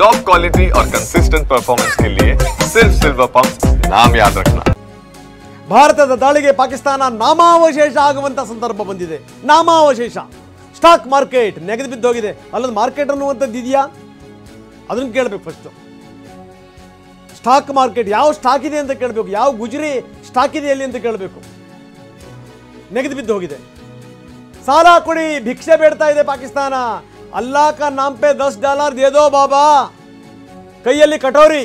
Top quality और consistent performance के लिए सिर्फ सिल्वर पंप नाम याद रखना। ಭಾರತದ ದಾಳಿಗೆ ಪಾಕಿಸ್ತಾನ ನಾಮಾವಶೇಷ ಆಗುವಂತ ಸಂದರ್ಭ ಬಂದಿದೆ. ನಾಮಾವಶೇಷ. ಸ್ಟಾಕ್ ಮಾರ್ಕೆಟ್ ನೆಗೆದು ಬಿದ್ದೋಗಿದೆ. ಅಲ್ಲೊಂದು ಮಾರ್ಕೆಟ್ ಅನ್ನುವಂಥದ್ದು ಇದೆಯಾ? ಅದನ್ನು ಕೇಳಬೇಕು ಫಸ್ಟ್. ಸ್ಟಾಕ್ ಮಾರ್ಕೆಟ್ ಯಾವ ಸ್ಟಾಕ್ ಇದೆ ಅಂತ ಕೇಳಬೇಕು. ಯಾವ ಗುಜರಿ ಸ್ಟಾಕ್ ಇದೆ ಎಲ್ಲಿ ಅಂತ ಕೇಳಬೇಕು. ನೆಗೆದು ಬಿದ್ದು ಹೋಗಿದೆ. ಸಾಲ ಕೊಡಿ, ಭಿಕ್ಷೆ ಬೇಡ್ತಾ ಇದೆ ಪಾಕಿಸ್ತಾನ. ಅಲ್ಲಾ ಕಾ ನಾಮ್ ಪೆ $10 ದೇ ದೋ ಬಾಬಾ. ಕೈಯಲ್ಲಿ ಕಟೋರಿ.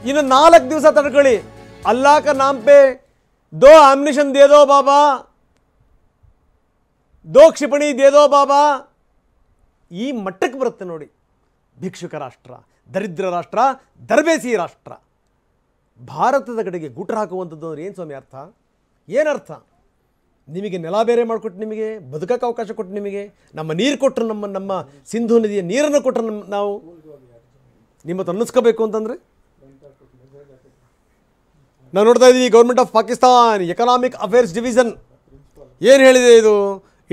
ಇನ್ನು 4 ದಿವಸ ತಡ್ಕೊಳ್ಳಿ. अल्लाह का नाम पे 2 एम्युनिशन दे दो बाबा, 2 ಕ್ಷಿಪಣಿ दे दो बाबा. ಈ ಮಟ್ಟಕ್ಕೆ ಬರುತ್ತೆ ನೋಡಿ. ಭಿಕ್ಷುಕ ರಾಷ್ಟ್ರ, ದರಿದ್ರ ರಾಷ್ಟ್ರ, ದರ್ಬೇಸಿ ರಾಷ್ಟ್ರ. ಭಾರತದ ಕಡೆಗೆ ಗುಟ್ರ ಹಾಕುವಂಥದ್ದು ಅಂದ್ರೆ ಏನು ಸ್ವಾಮಿ ಅರ್ಥ? ಏನರ್ಥ? ನಿಮಗೆ ನೆಲ ಬೇರೆ ಮಾಡಿಕೊಟ್ಟು, ನಿಮಗೆ ಬದುಕಕ್ಕೆ ಅವಕಾಶ ಕೊಟ್ಟು, ನಿಮಗೆ ನಮ್ಮ ನೀರು ಕೊಟ್ಟರು, ನಮ್ಮ ಸಿಂಧು ನದಿಯ ನೀರನ್ನು ಕೊಟ್ಟರು, ನಾವು ನಿಮ್ಮ ಅನ್ನಿಸ್ಕೋಬೇಕು ಅಂತಂದರೆ ನಾವು ನೋಡ್ತಾ ಇದ್ದೀವಿ. Government of Pakistan economic affairs division ಏನು ಹೇಳಿದೆ? ಇದು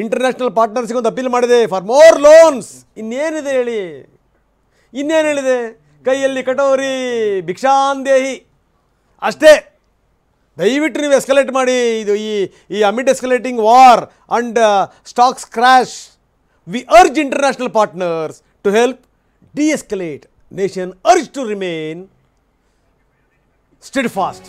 ಇಂಟರ್ನ್ಯಾಷನಲ್ ಪಾರ್ಟ್ನರ್ಸ್ಗೆ ಒಂದು ಅಪೀಲ್ ಮಾಡಿದೆ ಫಾರ್ ಮೋರ್ ಲೋನ್ಸ್. ಇನ್ನೇನಿದೆ ಹೇಳಿ? ಇನ್ನೇನು ಹೇಳಿದೆ? ಕೈಯಲ್ಲಿ ಕಟೋರಿ, ಭಿಕ್ಷಾಂದೇಹಿ ಅಷ್ಟೇ. ದಯವಿಟ್ಟು ನೀವು ಎಸ್ಕಲೇಟ್ ಮಾಡಿ. ಇದು ಈ amid escalating war and stocks crash, we urge international partners to help de-escalate. Nation urge to remain steadfast.